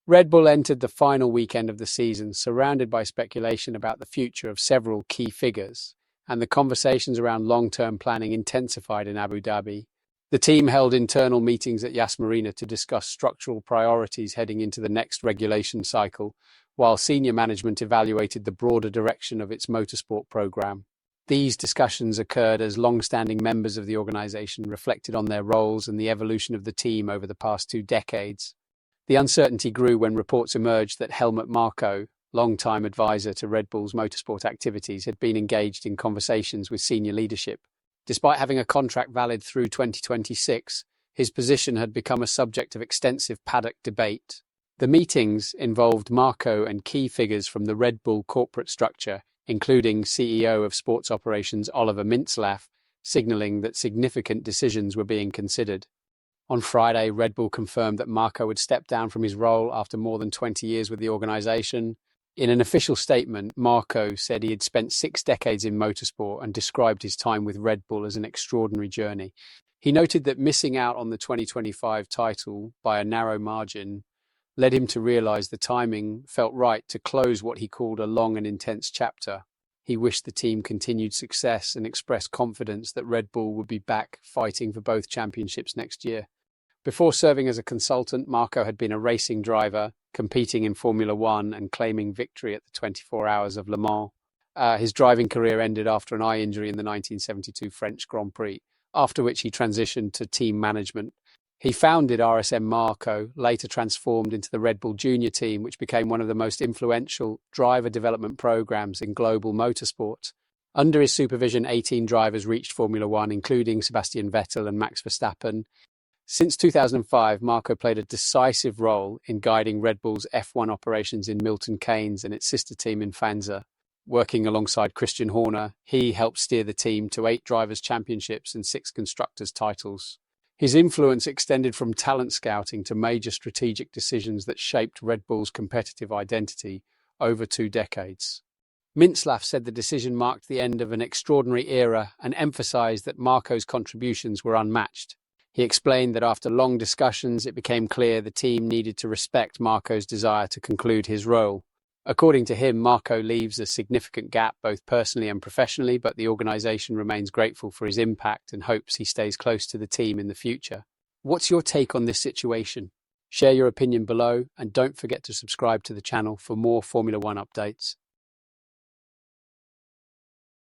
Red Bull entered the final weekend of the season surrounded by speculation about the future of several key figures, and the conversations around long-term planning intensified in Abu Dhabi. The team held internal meetings at Yas Marina to discuss structural priorities heading into the next regulation cycle, while senior management evaluated the broader direction of its motorsport program. These discussions occurred as long-standing members of the organization reflected on their roles and the evolution of the team over the past 2 decades. The uncertainty grew when reports emerged that Helmut Marko, long-time advisor to Red Bull's motorsport activities, had been engaged in conversations with senior leadership. Despite having a contract valid through 2026, his position had become a subject of extensive paddock debate. The meetings involved Marko and key figures from the Red Bull corporate structure, including CEO of sports operations Oliver Mintzlaff, signaling that significant decisions were being considered. On Friday, Red Bull confirmed that Marko would step down from his role after more than 20 years with the organization. In an official statement, Marko said he had spent 6 decades in motorsport and described his time with Red Bull as an extraordinary journey. He noted that missing out on the 2025 title by a narrow margin led him to realize the timing felt right to close what he called a long and intense chapter. He wished the team continued success and expressed confidence that Red Bull would be back fighting for both championships next year. Before serving as a consultant, Marko had been a racing driver, competing in Formula One and claiming victory at the 24 Hours of Le Mans. His driving career ended after an eye injury in the 1972 French Grand Prix, after which he transitioned to team management. He founded RSM Marko, later transformed into the Red Bull Junior team, which became one of the most influential driver development programs in global motorsport. Under his supervision, 18 drivers reached Formula One, including Sebastian Vettel and Max Verstappen. Since 2005, Marko played a decisive role in guiding Red Bull's F1 operations in Milton Keynes and its sister team in Faenza. Working alongside Christian Horner, he helped steer the team to 8 drivers' championships and 6 constructors' titles. His influence extended from talent scouting to major strategic decisions that shaped Red Bull's competitive identity over 2 decades. Mintzlaff said the decision marked the end of an extraordinary era and emphasized that Marko's contributions were unmatched. He explained that after long discussions, it became clear the team needed to respect Marko's desire to conclude his role. According to him, Marko leaves a significant gap both personally and professionally, but the organization remains grateful for his impact and hopes he stays close to the team in the future. What's your take on this situation? Share your opinion below and don't forget to subscribe to the channel for more Formula One updates.